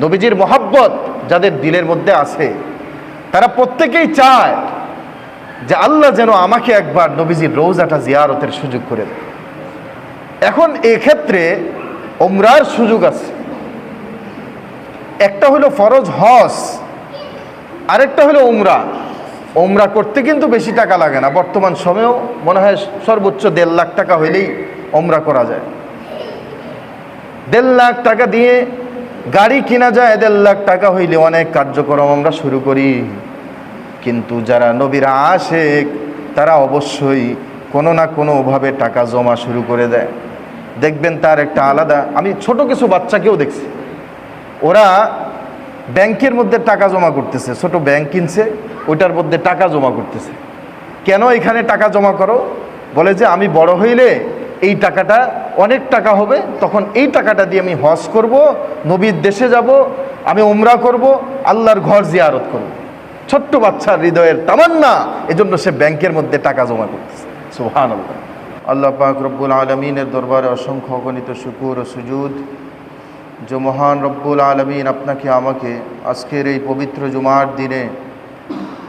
নবীজির মহব্বত যাদের দিলের মধ্যে আছে তারা প্রত্যেকেই চায় যে আল্লাহ যেন আমাকে একবার নবীজির রওজাটা জিয়ারতের সুযোগ করে দেয়। এখন এক্ষেত্রে উমরার সুযোগ আছে। একটা হলো ফরজ হজ, আরেকটা হলো উমরা। উমরা করতে কিন্তু বেশি টাকা লাগে না, বর্তমান সময়েও মনে হয় সর্বোচ্চ 1.5 লাখ টাকা হইলেই উমরা করা যায়। 1.5 লাখ টাকা দিয়ে গাড়ি কিনা যায়, 1.5 লাখ টাকা হইলে অনেক কার্যক্রম আমরা শুরু করি। কিন্তু যারা নবীর আশিক তারা অবশ্যই কোনো না কোনোভাবে টাকা জমা শুরু করে দেয়। দেখবেন তার একটা আলাদা, আমি ছোট কিছু বাচ্চাকেও দেখছি, ওরা ব্যাংকের মধ্যে টাকা জমা করতেছে, ছোট ব্যাংক কিনছে, ওইটার মধ্যে টাকা জমা করতেছে। কেন এখানে টাকা জমা করো? বলে যে আমি বড় হইলে এই টাকাটা অনেক টাকা হবে, তখন এই টাকাটা দিয়ে আমি হজ করব, নবীর দেশে যাব, আমি উমরা করব, আল্লাহর ঘর জিয়ারত করব। ছোট্ট বাচ্চার হৃদয়ের তামান্না, এজন্য সে ব্যাংকের মধ্যে টাকা জমা করতেছে। সুবহানাল্লাহ। আল্লাহ পাক রব্বুল আলমিনের দরবারে অসংখ্য অগণিত শুকুর ও সুজুদ যে মহান রব্বুল আলমিন আপনাকে আমাকে আজকের এই পবিত্র জুমার দিনে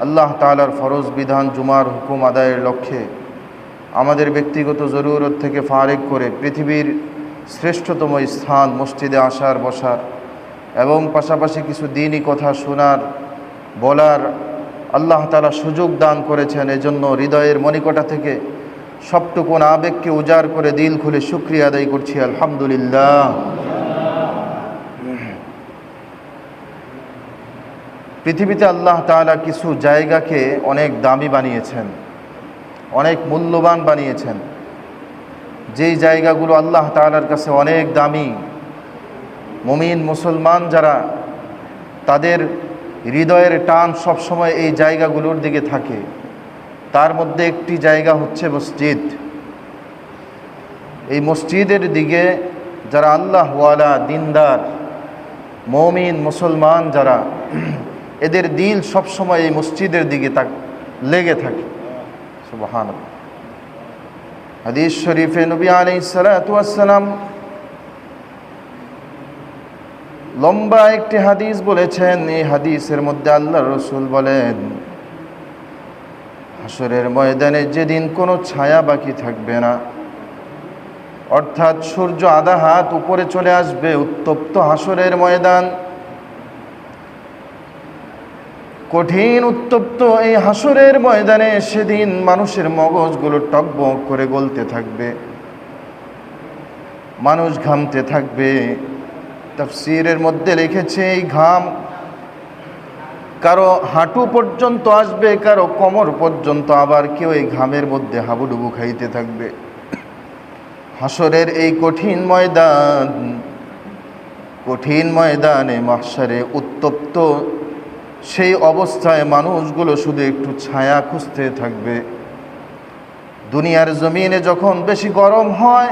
আল্লাহ তাআলার ফরজ বিধান জুমার হুকুম আদায়ের লক্ষ্যে আমাদের ব্যক্তিগত জরুরত থেকে ফারেক করে পৃথিবীর শ্রেষ্ঠতম স্থান মসজিদে আসার বসার এবং পাশাপাশি কিছু দ্বীনি কথা শোনার বলার আল্লাহ তাআলা সুযোগ দান করেছেন। এজন্য হৃদয়ের মনিকটা থেকে সবটুকুন আবেগকে উজাড় করে দিল খুলে শুকরিয়া আদায় করছি, আলহামদুলিল্লাহ। পৃথিবীতে আল্লাহ তাআলা কিছু জায়গাকে অনেক দামি বানিয়েছেন, অনেক মূল্যবান বানিয়েছেন। যেই জায়গাগুলো আল্লাহ তাআলার কাছে অনেক দামি, মুমিন মুসলমান যারা, তাদের হৃদয়ের টান সবসময় এই জায়গাগুলোর দিকে থাকে। তার মধ্যে একটি জায়গা হচ্ছে মসজিদ। এই মসজিদের দিকে যারা আল্লাহওয়ালা, দিনদার, মুমিন মুসলমান যারা, এদের দিল সবসময় এই মসজিদের দিকে লেগে থাকে। সুবহানাল্লাহ। হাদিস শরীফে নবী আলাইহিস সালাতু ওয়াস সালাম লম্বা একটি হাদিস বলেছেন। এই হাদিসের মধ্যে আল্লাহর রাসূল বলেন, হাসরের ময়দানে যেদিন কোনো ছায়া বাকি থাকবে না, অর্থাৎ সূর্য আধা হাত উপরে চলে আসবে, উত্তপ্ত হাসরের ময়দান, কঠিন উত্তপ্ত এই হাসরের ময়দানে সেদিন মানুষের মগজগুলো টকবক করে গলতে থাকবে, মানুষ ঘামতে থাকবে। তাফসীরের মধ্যে লিখেছে এই ঘাম কারো হাঁটু পর্যন্ত আসবে, কারো কোমর পর্যন্ত, আবার কেউ এই ঘামের মধ্যে হাবুডুবু খাইতে থাকবে। হাসরের এই কঠিন ময়দানে মাহশারে উত্তপ্ত সেই অবস্থায় মানুষগুলো শুধু একটু ছায়া খুঁজতে থাকবে। দুনিয়ার জমিনে যখন বেশি গরম হয়,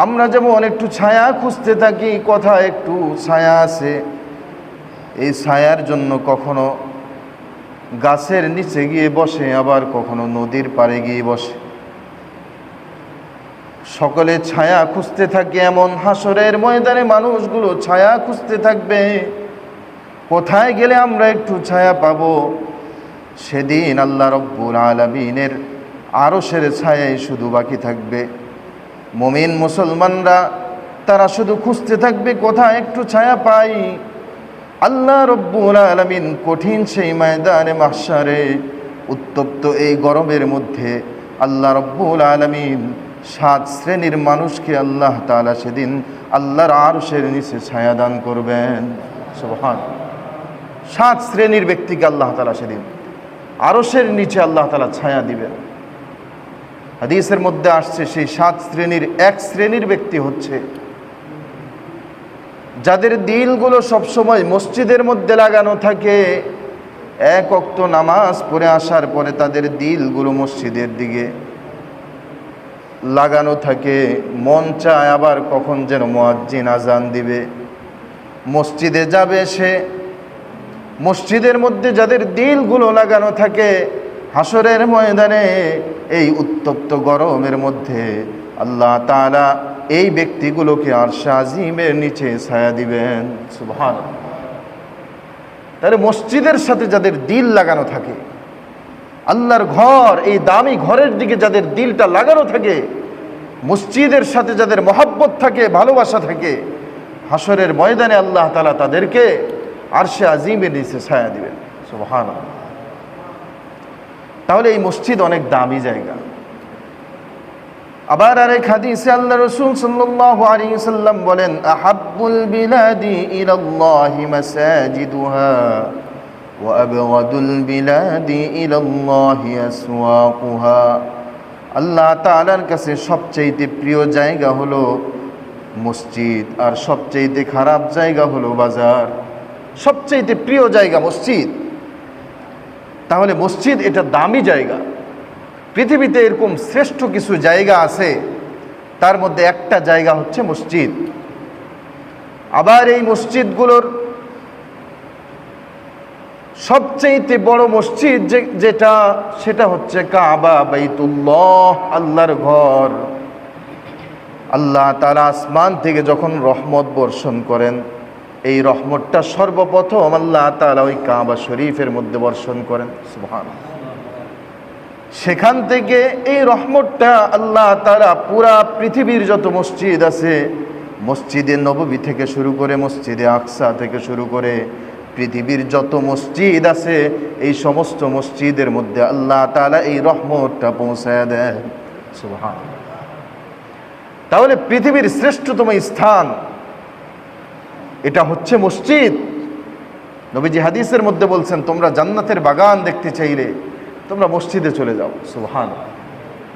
আমরা যেমন একটু ছায়া খুঁজতে থাকি, কোথায় একটু ছায়া আছে, এই ছায়ার জন্য কখনো গাছের নিচে গিয়ে বসে, আবার কখনো নদীর পাড়ে গিয়ে বসে, সকলে ছায়া খুঁজতে থাকে। এমন হাসরের ময়দানে মানুষগুলো ছায়া খুঁজতে থাকবে, কোথায় গেলে আমরা একটু ছায়া পাবো। সেদিন আল্লাহ রব্বুল আলামিনের আরশের ছায়াই শুধু বাকি থাকবে। মুমিন মুসলমানরা তারা শুধু খুঁজতে থাকবে কোথায় একটু ছায়া পাই। আল্লাহ রব্বুল আলামিন কঠিন সেই ময়দানে মাহশারে উত্তপ্ত এই গরমের মধ্যে আল্লাহ রব্বুল আলামিন 7 শ্রেণীর মানুষকে আল্লাহ তাআলা সেদিন আল্লাহর আরশের নিচে ছায়া দান করবেন। সুবহানাল্লাহ। 7 শ্রেণীর ব্যক্তিকে আল্লাহ তাআলা সেদিন আরশের নিচে আল্লাহ তাআলা ছায়া দিবেন। হাদিসের মধ্যে আসছে সেই 7 শ্রেণীর এক শ্রেণীর ব্যক্তি হচ্ছে যাদের দিলগুলো সবসময় মসজিদের মধ্যে লাগানো থাকে। এক ওয়াক্ত নামাজ পড়ে আসার পরে তাদের দিলগুলো মসজিদের দিকে লাগানো থাকে। মন চায় আবার কখন যেন মুয়াজ্জিন আজান দিবে, মসজিদে যাবে সে। মসজিদের মধ্যে যাদের দিলগুলো লাগানো থাকে, হাসরের ময়দানে এই উত্তপ্ত গরমের মধ্যে আল্লাহ তাআলা এই ব্যক্তিগুলোকে আরশে আজিমের নিচে ছায়া দিবেন। সুবহানাল্লাহ। তাহলে মসজিদের সাথে যাদের দিল লাগানো থাকে, আল্লাহর ঘর, এই দামি ঘরের দিকে যাদের দিলটা লাগানো থাকে, মসজিদের সাথে যাদের মহব্বত থাকে, ভালোবাসা থাকে, হাসরের ময়দানে আল্লাহ তাআলা তাদেরকে আরশে আজিমের নিচে ছায়া দিবেন। সুবহানাল্লাহ। তাহলে এই মসজিদ অনেক দামি জায়গা। আবার আরেক হাদিসে আল্লাহ রাসূল সাল্লাল্লাহু আলাইহি ওয়াসাল্লাম বলেন, আহাব্বুল বিলাদি ইলাল্লাহি মাসাজিদুহা ওয়া আবগাদুল বিলাদি ইলাল্লাহি আসওয়াকুহা। আল্লাহ তাআলার কাছে সবচেয়ে প্রিয় জায়গা হলো মসজিদ, আর সবচেয়ে খারাপ জায়গা হলো বাজার। সবচেয়ে প্রিয় জায়গা মসজিদ। তাহলে মসজিদ এটা দামি জায়গা। পৃথিবীতে এরকম শ্রেষ্ঠ কিছু জায়গা আছে, তার মধ্যে একটা জায়গা হচ্ছে মসজিদ। আবার এই মসজিদগুলোর সবচেয়ে বড় মসজিদ যেটা, সেটা হচ্ছে কাবা, বাইতুল্লাহ, আল্লাহর ঘর। আল্লাহ তাআলা আসমান থেকে যখন রহমত বর্ষণ করেন, এই রহমতটা সর্বপ্রথম আল্লাহ তাআলা ওই কাবা শরীফের মধ্যে বর্ষণ করেন। সুবহানাল্লাহ। সেখান থেকে এই রহমতটা আল্লাহ তাআলা পুরা পৃথিবীর যত মসজিদ আছে, মসজিদে নববী থেকে শুরু করে, মসজিদে আকসা থেকে শুরু করে, পৃথিবীর যত মসজিদ আছে, এই সমস্ত মসজিদের মধ্যে আল্লাহ তাআলা এই রহমতটা পৌঁছায় দেন। সুবহানাল্লাহ। তাহলে পৃথিবীর শ্রেষ্ঠতম স্থান এটা হচ্ছে মসজিদ। নবীজি হাদিসের মধ্যে বলছেন, তোমরা জান্নাতের বাগান দেখতে চাইলে তোমরা মসজিদে চলে যাও। সুবহানাল্লাহ।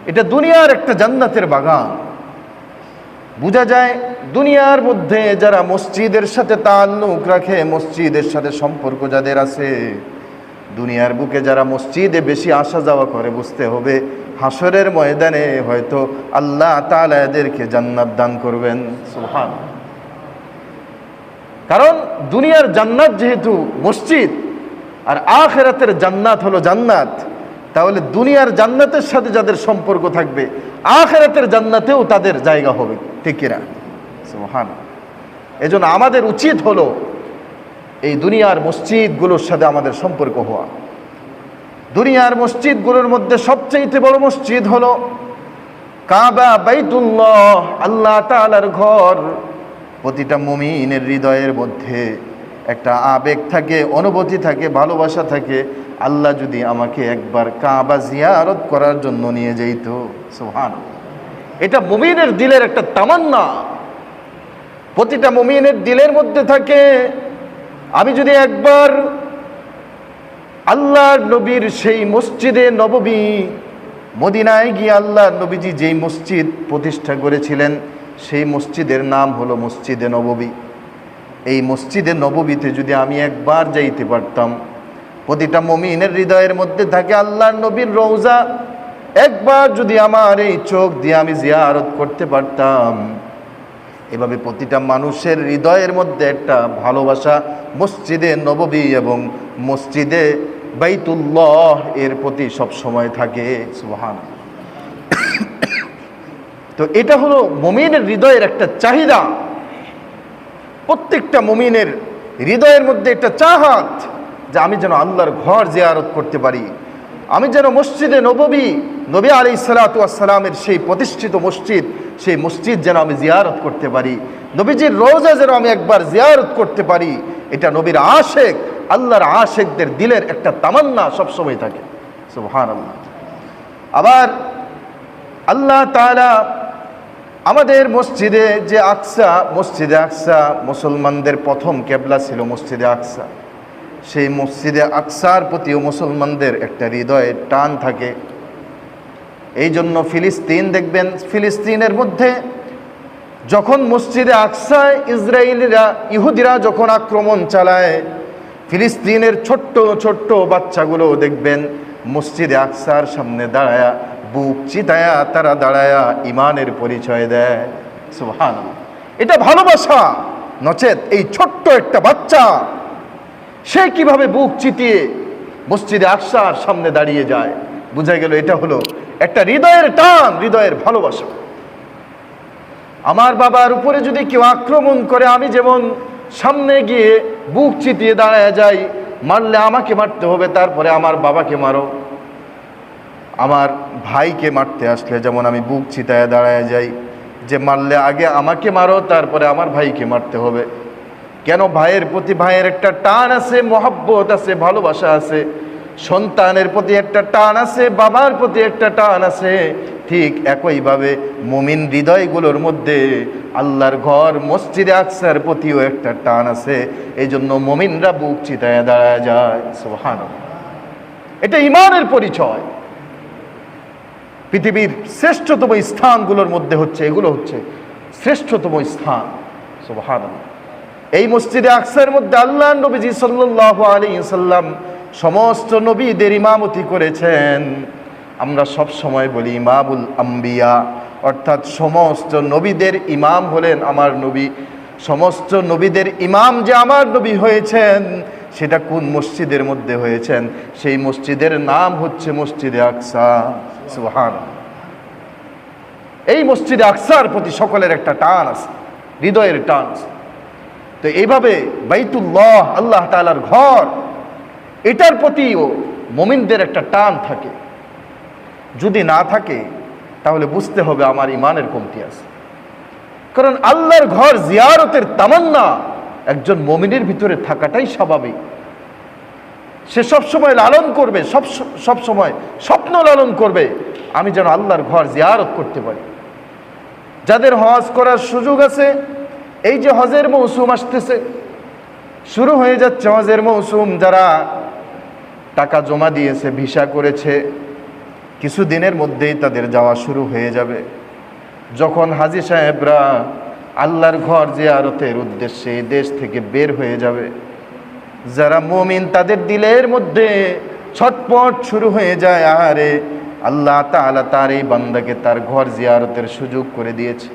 এটা দুনিয়ার একটা জান্নাতের বাগান। বোঝা যায় দুনিয়ার মধ্যে যারা মসজিদের সাথে তাল্লুক রাখে, মসজিদের সাথে সম্পর্ক যাদের আছে, দুনিয়ার বুকে যারা মসজিদে বেশি আসা যাওয়া করে, বুঝতে হবে হাসরের ময়দানে হয়তো আল্লাহ তাআলা এদেরকে জান্নাত দান করবেন। সুবহানাল্লাহ। কারণ দুনিয়ার জান্নাত যেহেতু মসজিদ, আর আখিরাতের জান্নাত হলো জান্নাত, তাহলে দুনিয়ার জান্নাতের সাথে যাদের সম্পর্ক থাকবে, আখিরাতের জান্নাতেও তাদের জায়গা হবে। ঠিক কিনা? সুবহানাল্লাহ। এজন্য আমাদের উচিত হলো এই দুনিয়ার মসজিদগুলোর সাথে আমাদের সম্পর্ক হওয়া। দুনিয়ার মসজিদগুলোর মধ্যে সবচেয়ে বড় মসজিদ হলো কাবা, বাইতুল্লাহ, আল্লাহ তাআলার ঘর। প্রতিটা মুমিনের হৃদয়ের মধ্যে একটা আবেগ থাকে, অনুভূতি থাকে, ভালোবাসা থাকে, আল্লাহ যদি আমাকে একবার কাবা জিয়ারত করার জন্য নিয়ে যাইত। সুবহানাল্লাহ। এটা মুমিনের দিলের একটা তামান্না। প্রতিটা মুমিনের দিলের মধ্যে থাকে, আমি যদি একবার আল্লাহর নবীর সেই মসজিদে নববী, মদিনায় গিয়ে আল্লাহর নবীজি যেই মসজিদ প্রতিষ্ঠা করেছিলেন, সেই মসজিদের নাম হলো মসজিদে নববী। এই মসজিদে নববীতে যদি আমি একবার যাইতে পারতাম, প্রতিটা মুমিনের হৃদয়ের মধ্যে থাকে আল্লাহর নবীর রওজা, একবার যদি আমার এই চোখ দিয়ে আমি জিয়ারত করতে পারতাম, এভাবে প্রতিটা মানুষের হৃদয়ের মধ্যে একটা ভালোবাসা মসজিদে নববী এবং মসজিদে বাইতুল্লাহ এর প্রতি সব সময় থাকে। সুবহানাল্লাহ। তো এটা হলো মুমিনের হৃদয়ের একটা চাহিদা। প্রত্যেকটা মুমিনের হৃদয়ের মধ্যে একটা চাহাত যে আমি যেন আল্লাহর ঘর জিয়ারত করতে পারি, আমি যেন মসজিদে নববী, নবী আলাইহিস সালাতু ওয়াস সালামের সেই প্রতিষ্ঠিত মসজিদ, সেই মসজিদ যেন আমি জিয়ারত করতে পারি, নবীজির রওজা যেন আমি একবার জিয়ারত করতে পারি। এটা নবীর আশেক, আল্লাহর আশেকদের দিলের একটা তামান্না সবসময় থাকে। সুবহানাল্লাহ। আবার আল্লাহ তাআলা আমাদের মসজিদে যে আকসা, মসজিদে আকসা মুসলমানদের প্রথম কেবলা ছিল মসজিদে আকসা। সেই মসজিদে আকসার প্রতিও মুসলমানদের একটা হৃদয়ের টান থাকে। এই জন্য ফিলিস্তিন দেখবেন, ফিলিস্তিনের মধ্যে যখন মসজিদে আকসায় ইসরায়েলিরা, ইহুদিরা যখন আক্রমণ চালায়, ফিলিস্তিনের ছোট্ট ছোট্ট বাচ্চাগুলো দেখবেন মসজিদে আকসার সামনে দাঁড়ায়া, বুক চিতায়া তারা দাঁড়ায়া ইমানের পরিচয় দেয়। সুবহানাল্লাহ। এটা ভালোবাসা। নচেত এই ছোট্ট একটা বাচ্চা সে কিভাবে বুক চিতিয়ে মসজিদে আকসার সামনে দাঁড়িয়ে যায়? বুঝা গেল এটা হলো একটা হৃদয়ের টান, হৃদয়ের ভালোবাসা। আমার বাবার উপরে যদি কেউ আক্রমণ করে, আমি যেমন সামনে গিয়ে বুক চিতিয়ে দাঁড়ায় যাই, মারলে আমাকে মারতে হবে, তারপরে আমার বাবাকে মারো। আমার ভাইকে মারতে আসলে যেমন আমি বুক চিতায় দাঁড়ায় যাই, যে মারলে আগে আমাকে মারো, তারপরে আমার ভাইকে মারতে হবে। কেন? ভাইয়ের প্রতি ভাইয়ের একটা টান আছে, মহব্বত আছে, ভালোবাসা আছে। সন্তানের প্রতি একটা টান আছে, বাবার প্রতি একটা টান আছে। ঠিক একইভাবে মুমিন হৃদয়গুলোর মধ্যে আল্লাহর ঘর মসজিদে আকসার প্রতিও একটা টান আছে। এই জন্য মুমিনরা বুক চিতায় দাঁড়ায় যায়। সুবহানাল্লাহ, এটা ঈমানের পরিচয়। পৃথিবীর শ্রেষ্ঠতম স্থানগুলোর মধ্যে হচ্ছে এগুলো, হচ্ছে শ্রেষ্ঠতম স্থান। সুবহানাল্লাহ। এই মসজিদে আকসার মধ্যে আল্লাহ নবীজি সাল্লাল্লাহু আলাইহি সাল্লাম সমস্ত নবীদের ইমামতি করেছেন। আমরা সব সময় বলি ইমামুল আম্বিয়া, অর্থাৎ সমস্ত নবীদের ইমাম হলেন আমার নবী। সমস্ত নবীদের ইমাম যে আমার নবী হয়েছেন, সেটা কোন মসজিদের মধ্যে হয়েছেন? সেই মসজিদের নাম হচ্ছে মসজিদে আকসা। সুবহানাল্লাহ। এই মসজিদে আকসার প্রতি সকলের একটা টান আছে, হৃদয়ের টান আছে। তো এইভাবে বাইতুল্লাহ, আল্লাহ তাআলার ঘর, এটার প্রতিও মুমিনদের একটা টান থাকে। যদি না থাকে তাহলে বুঝতে হবে আমার ইমানের কমতি আছে। কারণ আল্লাহর ঘর জিয়ারতের তামান্না একজন মুমিনের ভিতরে থাকাটাই স্বাভাবিক। সে সবসময় লালন করবে, সব সময় স্বপ্ন লালন করবে, আমি যেন আল্লাহর ঘর জিয়ারত করতে পারি। যাদের হজ করার সুযোগ আছে, এই যে হজের মৌসুম আসতেছে, শুরু হয়ে যাচ্ছে হজের মৌসুম। যারা টাকা জমা দিয়েছে, ভিসা করেছে, কিছু দিনের মধ্যেই তাদের যাওয়া শুরু হয়ে যাবে। যখন হাজী সাহেবরা আল্লাহর ঘর জিয়ারতের উদ্দেশ্যে দেশ থেকে বের হয়ে যাবে, যারা মুমিন তাদের দিলের মধ্যে ছটপট শুরু হয়ে যায়, আরে আল্লাহ তাআলা তার এই বান্দাকে তার ঘর জিয়ারতের সুযোগ করে দিয়েছে।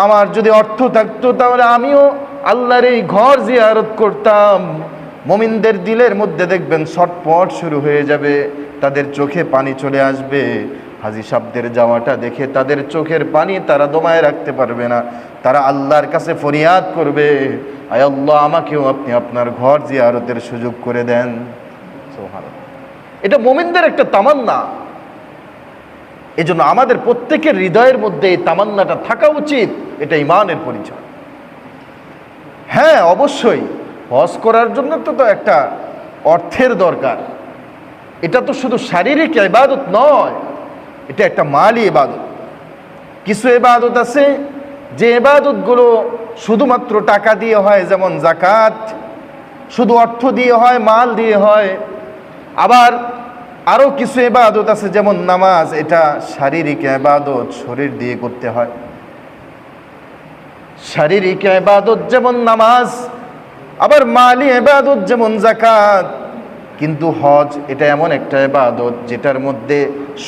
আমার যদি অর্থ থাকতো তাহলে আমিও আল্লাহর এই ঘর জিয়ারত করতাম। মুমিনদের দিলের মধ্যে দেখবেন ছটপট শুরু হয়ে যাবে, তাদের চোখে পানি চলে আসবে। হাজী সাহেবদের যাওয়াটা দেখে তাদের চোখের পানি তারা দমায় রাখতে পারবে না, তারা আল্লাহর কাছে ফরিয়াদ করবে, আয় আল্লাহ, আমাকেও আপনি আপনার ঘর জিয়ারতের সুযোগ করে দেন। সুবহানাল্লাহ। এটা মুমিনদের একটা তামান্না। এই জন্য আমাদের প্রত্যেকের হৃদয়ের মধ্যে এই তামান্নাটা থাকা উচিত। এটা ঈমানের পরিচয়। হ্যাঁ, অবশ্যই হজ করার জন্য তো একটা অর্থের দরকার। এটা তো শুধু শারীরিক ইবাদত নয়, এটা একটা মালি ইবাদত। কিছু ইবাদত আছে যে ইবাদতগুলো শুধুমাত্র টাকা দিয়ে হয়, যেমন যাকাত, শুধু অর্থ দিয়ে হয়, মাল দিয়ে হয়। আবার আরও কিছু ইবাদত আছে যেমন নামাজ, এটা শারীরিক ইবাদত, শরীর দিয়ে করতে হয়। শারীরিক ইবাদত যেমন নামাজ, আবার মালি ইবাদত যেমন যাকাত। কিন্তু হজ এটা এমন একটা ইবাদত যেটার মধ্যে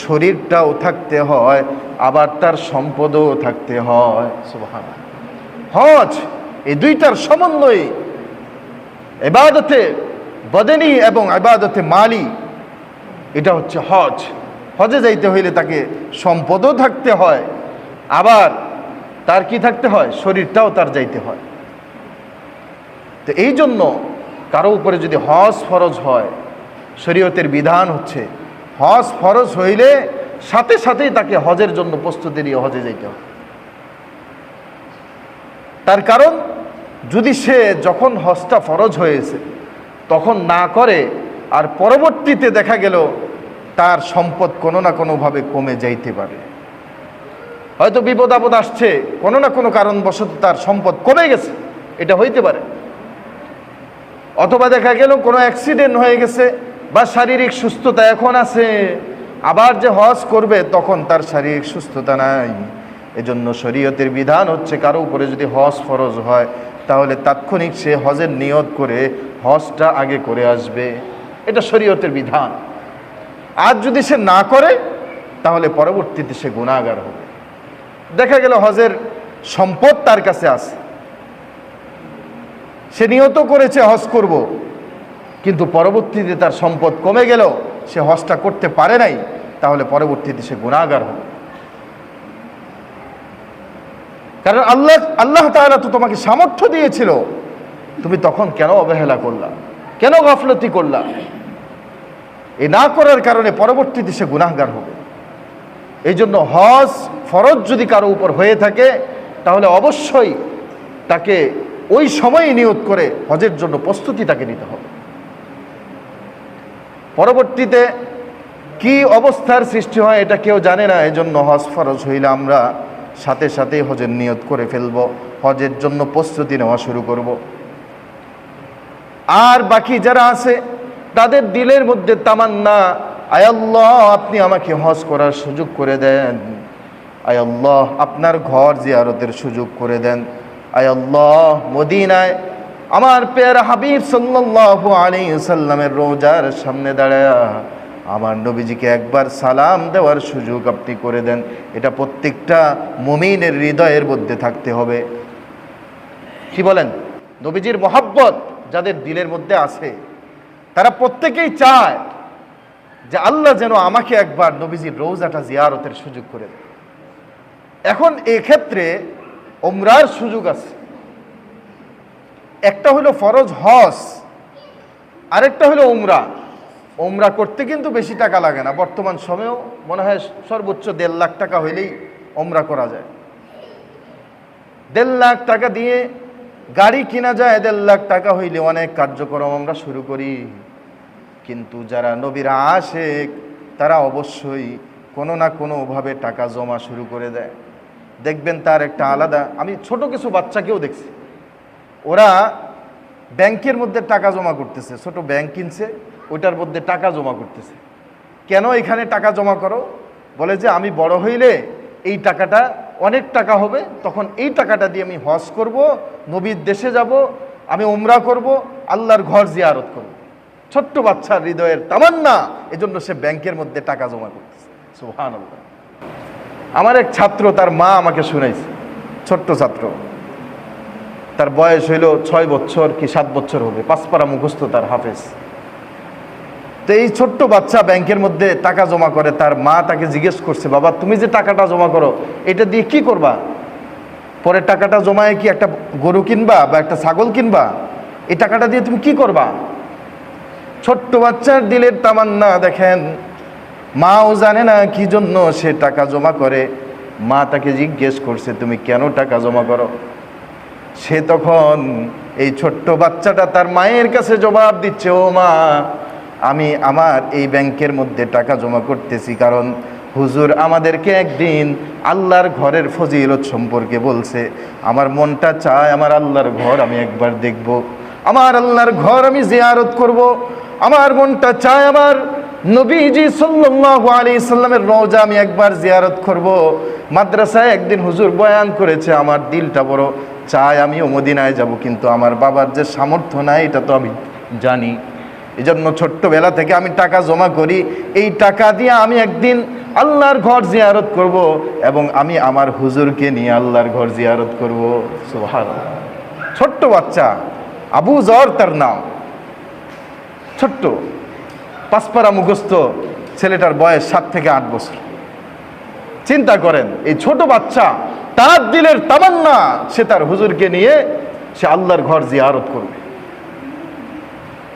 শরীরটাও থাকতে হয়, আবার তার সম্পদও থাকতে হয়। সুবহানাল্লাহ। হজ এই দুইটার সমন্বয়ে ইবাদতে বদনী এবং ইবাদতে মালি, এটা হচ্ছে হজ। হজে যাইতে হইলে তাকে সম্পদও থাকতে হয়, আবার তার কি থাকতে হয়? শরীরটাও তার যাইতে হয়। তো এই জন্য কারো উপরে যদি হজ ফরজ হয়, শরীয়তের বিধান হচ্ছে হজ ফরজ হইলে সাথে সাথেই তাকে হজের জন্য প্রস্তুতি নিয়ে হজে যাইতে হয়। তার কারণ, যদি সে যখন হজটা ফরজ হয়েছে তখন না করে, আর পরবর্তীতে দেখা গেল তার সম্পদ কোনো না কোনোভাবে কমে যাইতে পারে। হয়তো বিপদ আপদ আসছে, কোনো না কোনো কারণবশত তার সম্পদ কমে গেছে, এটা হইতে পারে। অথবা দেখা গেল কোনো অ্যাক্সিডেন্ট হয়ে গেছে, বা শারীরিক সুস্থতা এখন আছে, আবার যে হজ করবে তখন তার শারীরিক সুস্থতা নাই। এজন্য শরীয়তের বিধান হচ্ছে কারো উপরে যদি হজ ফরজ হয় তাহলে তাৎক্ষণিক সে হজের নিয়ত করে হজটা আগে করে আসবে। এটা শরীয়তের বিধান। আর যদি সে না করে তাহলে পরবর্তীতে সে গুনাহগার হবে। দেখা গেল হজের সম্পদ তার কাছে আছে, সে নিয়ত করেছে হজ করব, কিন্তু পরবর্তীতে তার সম্পদ কমে গেল, সে হজটা করতে পারে নাই, তাহলে পরবর্তীতে সে গুনাহগার হবে। কারণ আল্লাহ আল্লাহ তাআলা তো তোমাকে সামর্থ্য দিয়েছিল, তুমি তখন কেন অবহেলা করলা, কেন গাফলতি করলা? এই না করার কারণে পরবর্তীতে সে গুনাহগার হবে। এই জন্য হজ ফরজ যদি কারো উপর হয়ে থাকে তাহলে অবশ্যই তাকে ওই সময়ই নিয়ত করে হজের জন্য প্রস্তুতি তাকে নিতে হবে। পরবর্তীতে কি অবস্থার সৃষ্টি হয় এটা কেউ জানে না। এই জন্য হজ ফরজ হইলে আমরা সাথে সাথে হজের নিয়ত করে ফেলব, হজের জন্য প্রস্তুতি নেওয়া শুরু করব। আর বাকি যারা আছে তাদের দিলের মধ্যে তামান্না, আয় আল্লাহ আপনি আমাকে হজ করার সুযোগ করে দেন, আয় আল্লাহ আপনার ঘর জিয়ারতের সুযোগ করে দেন, আয় আল্লাহ মদিনায় আমার প্যারা হাবিব সাল্লাল্লাহু আলাইহি সাল্লামের রোজার সামনে দাঁড়ায়া আমার নবীজিকে একবার সালাম দেওয়ার সুযোগ আপনি করে দেন। এটা প্রত্যেকটা মুমিনের হৃদয়ের মধ্যে থাকতে হবে। কি বলেন? নবীজির মহব্বত যাদের দিলের মধ্যে আছে তারা প্রত্যেকেই চায় যে আল্লাহ যেন আমাকে একবার নবীজির রোজাটা জিয়ারতের সুযোগ করে দেন। এখন এক্ষেত্রে উমরার সুযোগ আছে। একটা হলো ফরজ হজ, আরেকটা হলো উমরা। উমরা করতে কিন্তু বেশি টাকা লাগে না। বর্তমান সময়েও মনে হয় সর্বোচ্চ 1.5 লাখ টাকা হইলেই উমরা করা যায়। 1.5 লাখ টাকা দিয়ে গাড়ি কিনা যায়, 1.5 লাখ টাকা হইলে অনেক কার্যক্রম আমরা শুরু করি। কিন্তু যারা নবীর আশিক তারা অবশ্যই কোনো না কোনোভাবে টাকা জমা শুরু করে দেয়। দেখবেন তার একটা আলাদা, আমি ছোট কিছু বাচ্চাকেও দেখছি, ওরা ব্যাংকের মধ্যে টাকা জমা করতেছে, ছোট ব্যাংক কিনছে, ওইটার মধ্যে টাকা জমা করতেছে। কেন এখানে টাকা জমা করো? বলে যে আমি বড় হইলে এই টাকাটা অনেক টাকা হবে, তখন এই টাকাটা দিয়ে আমি হজ করব, নবীর দেশে যাব, আমি উমরা করব, আল্লাহর ঘর জিয়ারত করব। ছোট্ট বাচ্চার হৃদয়ের তামান্না, এজন্য সে ব্যাংকের মধ্যে টাকা জমা করতেছে। সুবহানাল্লাহ। আমার এক ছাত্র, তার মা আমাকে শুনাইছে, ছোট্ট ছাত্র, তার বয়স হইল 6 বছর কি 7 বছর হবে, 5 পারা মুখস্থ, তার হাফেজ। তো এই ছোট্ট বাচ্চা ব্যাংকের মধ্যে টাকা জমা করে। তার মা তাকে জিজ্ঞেস করছে, বাবা তুমি যে টাকাটা জমা করো এটা দিয়ে কি করবা? পরে টাকাটা জমায় কি একটা গরু কিনবা বা একটা ছাগল কিনবা? এই টাকাটা দিয়ে তুমি কি করবা? ছোট্ট বাচ্চার দিলের তামান্না দেখেন। মাও জানে না কি জন্য সে টাকা জমা করে। মা তাকে জিজ্ঞেস করছে, তুমি কেন টাকা জমা করো? সে তখন এই ছোট্ট বাচ্চাটা তার মায়ের কাছে জবাব দিচ্ছে, ও মা, আমি আমার এই ব্যাংকের মধ্যে টাকা জমা করতেছি কারণ হুজুর আমাদেরকে একদিন আল্লাহর ঘরের ফজিলত সম্পর্কে বলছে। আমার মনটা চায় আমার আল্লাহর ঘর আমি একবার দেখব, আমার আল্লাহর ঘর আমি জিয়ারত করব। আমার মনটা চায় আমার নবীজি সাল্লাল্লাহু আলাইহি সাল্লামের রওজা আমি একবার জিয়ারত করব। মাদ্রাসায় একদিন হুজুর বয়ান করেছে, আমার দিলটা বড় চায় আমিও মদিনায় যাব, কিন্তু আমার বাবার যে সামর্থ্য নাই এটা তো আমি জানি। এই জন্য ছোট্টবেলা থেকে আমি টাকা জমা করি, এই টাকা দিয়ে আমি একদিন আল্লাহর ঘর জিয়ারত করব এবং আমি আমার হুজুরকে নিয়ে আল্লাহর ঘর জিয়ারত করব। সুবহানাল্লাহ। ছোট্ট বাচ্চা, আবু যর তার নাম, ছোট্ট 5 পারা মুখস্থ, ছেলেটার বয়স 7 থেকে 8 বছর। চিন্তা করেন, এই ছোট বাচ্চা তার দিলের তামান্না সে তার হুজুরকে নিয়ে সে আল্লাহর ঘর জিয়ারত করবে।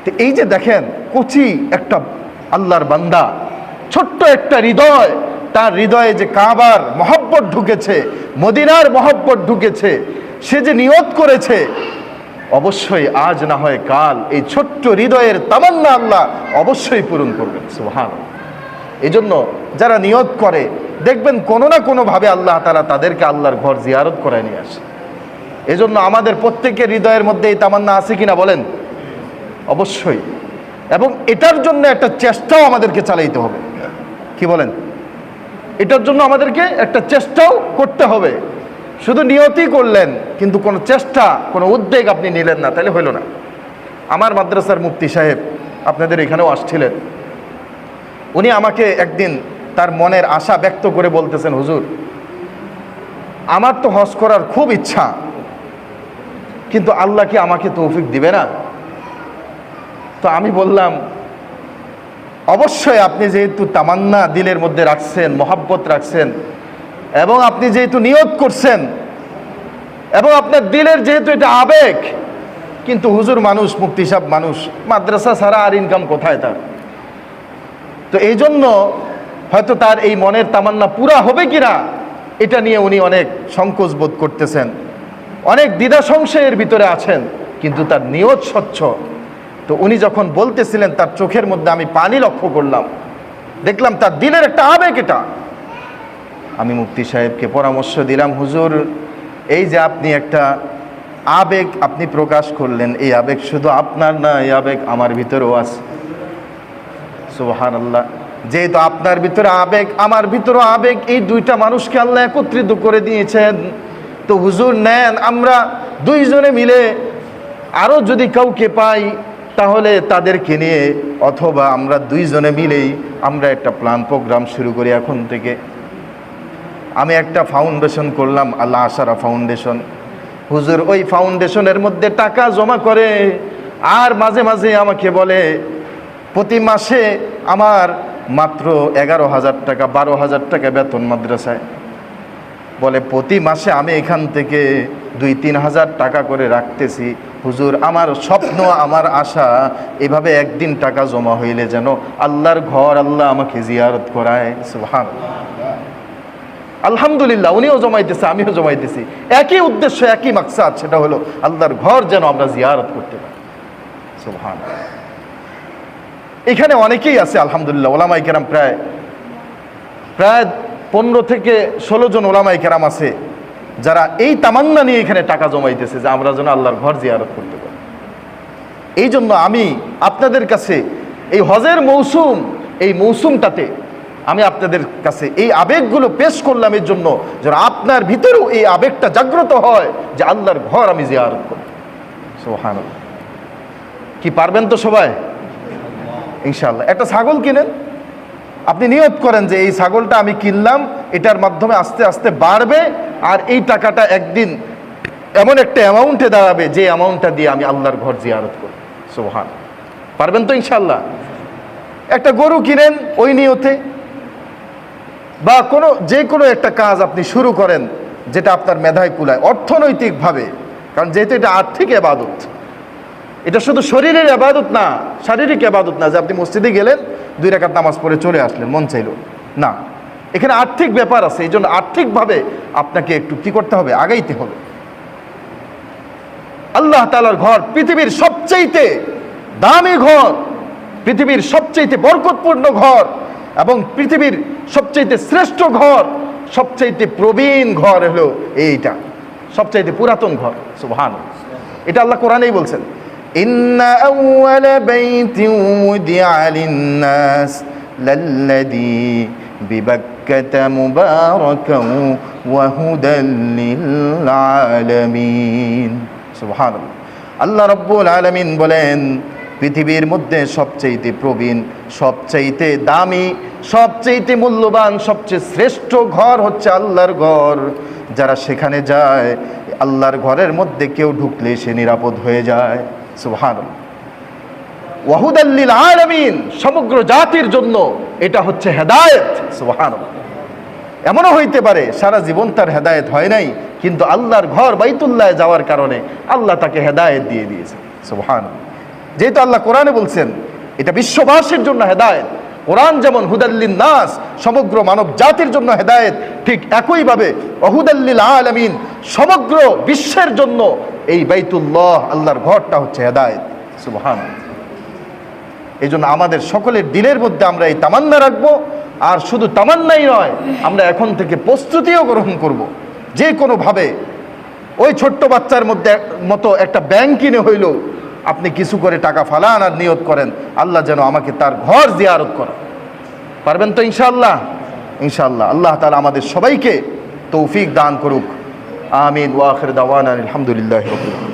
তো এই যে দেখেন, কচি একটা আল্লাহর বান্দা, ছোট্ট একটা হৃদয়, তার হৃদয়ে যে কাবার মহব্বত ঢুকেছে, মদিনার মহব্বত ঢুকেছে, সে যে নিয়ত করেছে, অবশ্যই আজ না হয় কাল এই ছোট্ট হৃদয়ের তামান্না আল্লাহ অবশ্যই পূরণ করবেন। সুবহানাল্লাহ। এই জন্য যারা নিয়ত করে দেখবেন কোনো না কোনোভাবে আল্লাহ তাআলা তাদেরকে আল্লাহর ঘর জিয়ারত করায় নিয়ে আসে। এই জন্য আমাদের প্রত্যেকের হৃদয়ের মধ্যে এই তামান্না আছে কিনা বলেন? অবশ্যই। এবং এটার জন্য একটা চেষ্টাও আমাদেরকে চালাইতে হবে। কি বলেন? এটার জন্য আমাদেরকে একটা চেষ্টাও করতে হবে। শুধু নিয়তই করলেন কিন্তু কোনো চেষ্টা, কোনো উদ্যোগ আপনি নিলেন না, তাহলে হইল না। আমার মাদ্রাসার মুফতি সাহেব আপনাদের এখানেও আসছিলেন, উনি আমাকে একদিন তার মনের আশা ব্যক্ত করে বলতেছেন, হুজুর আমার তো হজ করার খুব ইচ্ছা, কিন্তু আল্লাহ কি আমাকে তৌফিক দিবে না? তো আমি বললাম, অবশ্যই আপনি যেহেতু তামান্না দিলের মধ্যে রাখছেন, মহাব্বত রাখছেন এবং আপনি যেহেতু নিয়ত করছেন, এবং আপনার দিলের যেহেতু এটা আবেগ, কিন্তু হুজুর মানুষ, মুফতি সাহেব মানুষ, মাদ্রাসা ছাড়া আর ইনকাম কোথায় তার? তো এই জন্য হয়তো তার এই মনের তামান্না পুরা হবে কিনা এটা নিয়ে উনি অনেক সংকোচ বোধ করতেছেন, অনেক দ্বিধা সংশয়ের ভিতরে আছেন, কিন্তু তার নিয়ত স্বচ্ছ। তো উনি যখন বলতেছিলেন তার চোখের মধ্যে আমি পানি লক্ষ্য করলাম, দেখলাম তার দিলের একটা আবেগ এটা। আমি মুফতি সাহেবকে পরামর্শ দিলাম, হুজুর এই যে আপনি একটা আবেগ আপনি প্রকাশ করলেন, এই আবেগ শুধু আপনার না, এই আবেগ আমার ভিতরেও আছে। সুবহানাল্লাহ। যেহেতু আপনার ভিতরে আবেগ, আমার ভিতরেও আবেগ, এই দুইটা মানুষকে আল্লাহ একত্রিত করে দিয়েছেন। তো হুজুর নেন, আমরা দুইজনে মিলে আরও যদি কাউকে পাই তাহলে তাদেরকে নিয়ে, অথবা আমরা দুইজনে মিলেই আমরা একটা প্ল্যান প্রোগ্রাম শুরু করি এখন থেকে। আমি একটা ফাউন্ডেশন করলাম, আল্লাহ আশারা ফাউন্ডেশন। হুজুর ওই ফাউন্ডেশনের মধ্যে টাকা জমা করে আর মাঝে মাঝে আমাকে বলে, প্রতি মাসে আমার মাত্র 11,000 টাকা 12,000 টাকা বেতন মাদ্রাসায়, বলে প্রতি মাসে আমি এখান থেকে 2-3 হাজার টাকা করে রাখতেছি। হুজুর আমার স্বপ্ন, আমার আশা, এভাবে একদিন টাকা জমা হইলে যেন আল্লাহর ঘর আল্লাহ আমাকে জিয়ারত করায়। সুবহানাল্লাহ। আলহামদুলিল্লাহ, উনিও জমাইতেছে, আমিও জমাইতেছি, একই উদ্দেশ্য, একই মাকসাদ, সেটা হলো আল্লাহর ঘর যেন আমরা জিয়ারত করতে পারি। সুবহানাল্লাহ। এখানে অনেকেই আছে আলহামদুলিল্লাহ, ওলামায়ে কেরাম প্রায় 15 থেকে 16 জন ওলামায়ে কেরাম আছে যারা এই তামান্না নিয়ে এখানে টাকা জমাইতেছে যে আমরা যেন আল্লাহর ঘর জিয়ারত করতে পারি। এই জন্য আমি আপনাদের কাছে এই হজের মৌসুম, এই মৌসুমটাতে আমি আপনাদের কাছে এই আবেগগুলো পেশ করলাম, এর জন্য যেন আপনার ভিতরেও এই আবেগটা জাগ্রত হয় যে আল্লাহর ঘর আমি জিয়ারত করব। সুবহানাল্লাহ। কি পারবেন তো সবাই? ইনশাআল্লাহ। একটা ছাগল কিনেন, আপনি নিয়ত করেন যে এই ছাগলটা আমি কিনলাম, এটার মাধ্যমে আস্তে আস্তে বাড়বে, আর এই টাকাটা একদিন এমন একটা অ্যামাউন্টে দাঁড়াবে যে অ্যামাউন্টটা দিয়ে আমি আল্লাহর ঘর জিয়ারত করব। সুবহানাল্লাহ। পারবেন তো ইনশাআল্লাহ? একটা গরু কিনেন ওই নিয়তে, বা যে কোনো একটা কাজ আপনি শুরু করেন যেটা আপনার মেধায় কুলায় অর্থনৈতিকভাবে, কারণ যেহেতু এটা আর্থিক ইবাদত, এটা শুধু শরীরের ইবাদত না, শারীরিক ইবাদত না যে আপনি মসজিদে গেলেন 2 রাকাত নামাজ পড়ে চলে আসলেন মন চাইল না, এখানে আর্থিক ব্যাপার আছে। এই জন্য আর্থিকভাবে আপনাকে একটু কি করতে হবে, আগাইতে হবে। আল্লাহ তাআলার ঘর পৃথিবীর সবচাইতে দামি ঘর, পৃথিবীর সবচাইতে বরকতপূর্ণ ঘর, এবং পৃথিবীর সবচাইতে শ্রেষ্ঠ ঘর, সবচাইতে প্রবীণ ঘর হলো এইটা, সবচাইতে পুরাতন ঘর। সুবহানাল্লাহ। এটা আল্লাহ কোরআনেই বলছেন, ইন্না আউওয়ালা বাইতিন উদিআ লিন-নাস লাল্লাযী বিবাক্কাতা মুবারাকান ওয়া হুদাল লিল-আলামিন। সুবহানাল্লাহ। আল্লাহ রাব্বুল আলামিন বলেন, পৃথিবীর মধ্যে সবচাইতে প্রবীণ, সবচাইতে দামি, সবচাইতে মূল্যবান, সবচেয়ে শ্রেষ্ঠ ঘর হচ্ছে আল্লাহর ঘর। যারা সেখানে যায়, আল্লাহর ঘরের মধ্যে কেউ ঢুকলে সে নিরাপদ হয়ে যায়। সুবহানাল্লাহ। ওয়া হুদাল লিল আলামিন, সমগ্র জাতির জন্য এটা হচ্ছে হেদায়েত। সুবহানাল্লাহ। এমনও হইতে পারে সারা জীবন তার হেদায়েত হয় নাই, কিন্তু আল্লাহর ঘর বাইতুল্লাহ যাওয়ার কারণে আল্লাহ তাকে হেদায়েত দিয়ে দিয়েছে। সুবহানাল্লাহ। যেহেতু আল্লাহ কোরআনে বলছেন এটা বিশ্ববাসীর জন্য হেদায়েত, কোরআন যেমন হুদাল্লিন নাস, সমগ্র মানব জাতির জন্য হেদায়েত, ঠিক একইভাবে ওহুদাল্লিল আলামিন, সমগ্র বিশ্বের জন্য এই বাইতুল্লাহ আল্লাহর ঘরটা হচ্ছে হেদায়েত। সুবহানাল্লাহ। এই জন্য আমাদের সকলের দিলের মধ্যে আমরা এই তামান্না রাখবো, আর শুধু তামান্নাই নয়, আমরা এখন থেকে প্রস্তুতিও গ্রহণ করব। যে কোনোভাবে ওই ছোট্ট বাচ্চার মতো একটা ব্যাংক কিনে হইল আপনি কিছু করে টাকা ফালান আর নিয়ত করেন আল্লাহ যেন আমাকে তার ঘর জিয়ারত করা। পারবেন তো ইনশাআল্লাহ? ইনশাআল্লাহ। আল্লাহ তাআলা আমাদের সবাইকে তৌফিক দান করুক। আমিন। ওয়া আখির দাওয়ানা আলহামদুলিল্লাহি রাব্বিল আলামিন।